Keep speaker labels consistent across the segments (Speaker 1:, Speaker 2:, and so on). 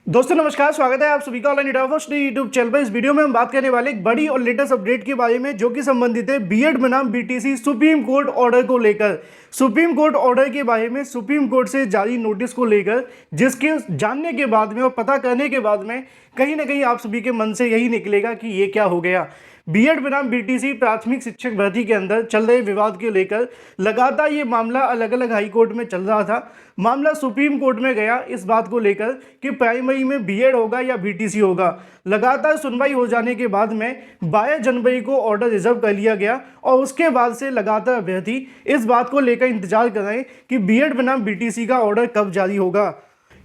Speaker 1: दोस्तों नमस्कार, स्वागत है आप सभी का ऑनलाइन यूट्यूब चैनल पर। इस वीडियो में हम बात करने वाले एक बड़ी और लेटेस्ट अपडेट के बारे में जो कि संबंधित है बीएड बनाम बीटीसी सुप्रीम कोर्ट ऑर्डर को लेकर। सुप्रीम कोर्ट ऑर्डर के बारे में सुप्रीम कोर्ट से जारी नोटिस को लेकर जिसके जानने के बाद में और पता करने के बाद में कहीं ना कहीं आप सभी के मन से यही निकलेगा कि ये क्या हो गया। बीएड बनाम बीटीसी प्राथमिक शिक्षक भर्ती के अंदर चल रहे विवाद को लेकर लगातार ये मामला अलग अलग हाई कोर्ट में चल रहा था। मामला सुप्रीम कोर्ट में गया इस बात को लेकर कि प्राइमरी में बीएड होगा या बीटीसी होगा। लगातार सुनवाई हो जाने के बाद में 22 जनवरी को ऑर्डर रिजर्व कर लिया गया और उसके बाद से लगातार अभ्यर्थी इस बात को लेकर इंतजार कर रहे हैं कि बीएड बनाम बीटीसी का ऑर्डर कब जारी होगा,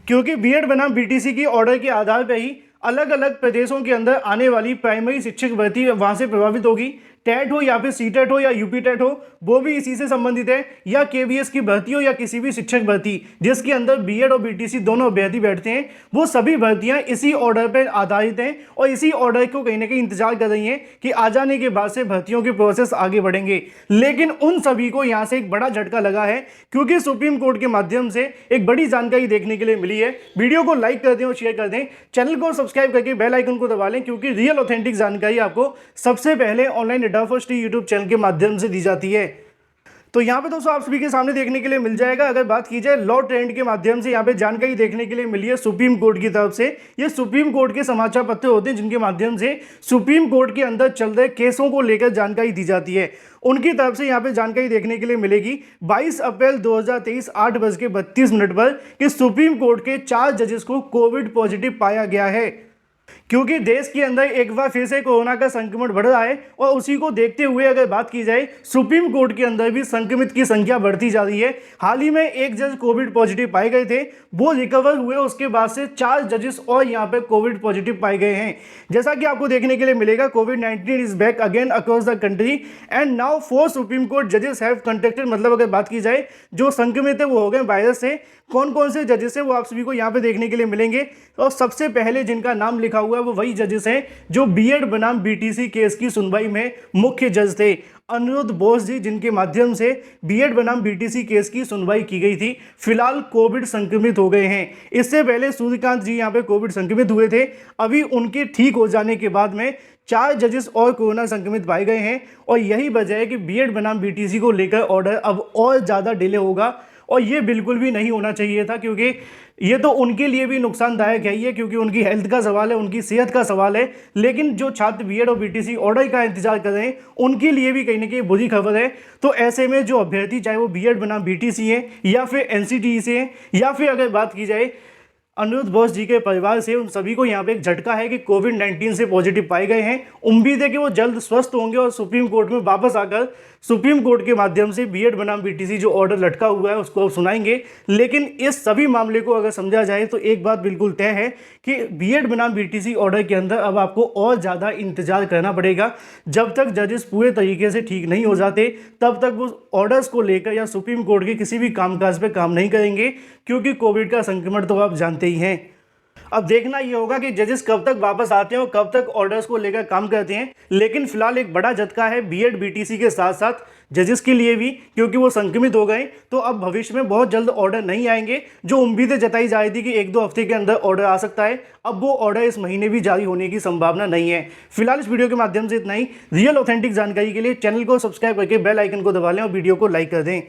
Speaker 1: क्योंकि बीएड बनाम बीटीसी की ऑर्डर के आधार पर ही अलग अलग प्रदेशों के अंदर आने वाली प्राइमरी शिक्षक भर्ती वहां से प्रभावित होगी। टेट हो या फिर सीटेट हो या यूपी टेट हो, वो भी इसी से संबंधित है, या केवीएस की भर्ती हो या किसी भी शिक्षक भर्ती जिसके अंदर बीएड और बीटीसी दोनों अभ्यर्थी बैठते हैं, वो सभी भर्तियां इसी ऑर्डर पर आधारित हैं और इसी ऑर्डर को कहीं ना कहीं इंतजार कर रही हैं कि आ जाने के बाद से भर्तियों के प्रोसेस आगे बढ़ेंगे। लेकिन उन सभी को यहाँ से एक बड़ा झटका लगा है, क्योंकि सुप्रीम कोर्ट के माध्यम से एक बड़ी जानकारी देखने के लिए मिली है। वीडियो को लाइक कर दें और शेयर कर दें, चैनल को सब्सक्राइब करके बेल आइकन को दबा लें, क्योंकि रियल ऑथेंटिक जानकारी आपको सबसे पहले ऑनलाइन फर्स्ट यूट्यूब चैनल के माध्यम से दी जाती है। तो यहाँ पे दोस्तों आप सभी के सामने देखने के लिए मिल जाएगा। अगर बात की जाए लॉ ट्रेंड के माध्यम से यहाँ पे जानकारी देखने के लिए मिली है सुप्रीम कोर्ट की तरफ से। ये सुप्रीम कोर्ट के समाचार पत्र होते हैं जिनके माध्यम से सुप्रीम कोर्ट के अंदर चल रहे केसों को लेकर जानकारी दी जाती है। उनकी तरफ से यहाँ पे जानकारी देखने के लिए मिलेगी 22 अप्रैल 2023 8:32 पर कि सुप्रीम कोर्ट के 4 जजेस को कोविड पॉजिटिव पाया गया है, क्योंकि देश के अंदर एक बार फिर से कोरोना का संक्रमण बढ़ रहा है और उसी को देखते हुए अगर बात की जाए सुप्रीम कोर्ट के अंदर भी संक्रमित की संख्या बढ़ती जा रही है। हाल ही में एक जज कोविड पॉजिटिव पाए गए थे, वो रिकवर हुए, उसके बाद से 4 जजेस और यहाँ पे कोविड पॉजिटिव पाए गए हैं। जैसा कि आपको देखने के लिए मिलेगा, कोविड-19 is back again across the country and now 4 supreme court जजेस हैव कंटेक्टेड। मतलब अगर बात की जाए जो संक्रमित है वो हो गए वायरस से। कौन कौन से जजेस है वो आप सभी को यहाँ पे देखने के लिए मिलेंगे। और सबसे पहले जिनका नाम लिखा हुआ है वो वही जजेस हैं जो बीएड बनाम बीटीसी केस की सुनवाई में मुख्य जज थे, अनिरुद्ध बोस जी, जिनके माध्यम से बीएड बनाम बीटीसी केस की सुनवाई की गई थी। फिलहाल कोविड संक्रमित हो गए हैं। इससे पहले सूर्यकांत जी यहाँ पे कोविड संक्रमित हुए थे। अभी उनके ठीक हो जाने के बाद में 4 जजेस और कोरोना संक्रमित पाए गए हैं और यही वजह है कि बीएड बनाम बीटीसी को लेकर ऑर्डर अब और ज़्यादा डिले होगा। और ये बिल्कुल भी नहीं होना चाहिए था, क्योंकि ये तो उनके लिए भी नुकसानदायक है ये, क्योंकि उनकी हेल्थ का सवाल है, उनकी सेहत का सवाल है। लेकिन जो छात्र बीएड और बीटीसी ऑर्डर का इंतजार कर रहे हैं उनके लिए भी कहीं ना कहीं बुरी खबर है। तो ऐसे में जो अभ्यर्थी चाहे वो बीएड बनाम बीटीसी है या फिर एनसीटीई से है या फिर अगर बात की जाए अनिरुद्ध बोस जी के परिवार से, उन सभी को यहाँ पे एक झटका है कि कोविड-19 से पॉजिटिव पाए गए हैं। उम्मीद है कि वो जल्द स्वस्थ होंगे और सुप्रीम कोर्ट में वापस आकर सुप्रीम कोर्ट के माध्यम से बीएड बनाम बीटीसी जो ऑर्डर लटका हुआ है उसको अब सुनाएंगे। लेकिन इस सभी मामले को अगर समझा जाए तो एक बात बिल्कुल तय है कि बीएड बनाम बीटीसी ऑर्डर के अंदर अब आपको और ज़्यादा इंतजार करना पड़ेगा। जब तक जजेस पूरे तरीके से ठीक नहीं हो जाते तब तक वो ऑर्डर्स को लेकर या सुप्रीम कोर्ट के किसी भी कामकाज पर काम नहीं करेंगे, क्योंकि कोविड का संक्रमण तो आप जानते ही हैं। अब देखना ये होगा कि जजेस कब तक वापस आते हैं और कब तक ऑर्डर्स को लेकर काम करते हैं। लेकिन फिलहाल एक बड़ा झटका है बीएड बीटीसी के साथ साथ जजेस के लिए भी, क्योंकि वो संक्रमित हो गए। तो अब भविष्य में बहुत जल्द ऑर्डर नहीं आएंगे। जो उम्मीदें जताई जा रही थी कि 1-2 हफ्ते के अंदर ऑर्डर आ सकता है, अब वो ऑर्डर इस महीने भी जारी होने की संभावना नहीं है। फिलहाल इस वीडियो के माध्यम से इतना ही। रियल ऑथेंटिक जानकारी के लिए चैनल को सब्सक्राइब करके बेल आइकन को दबा लें और वीडियो को लाइक कर दें।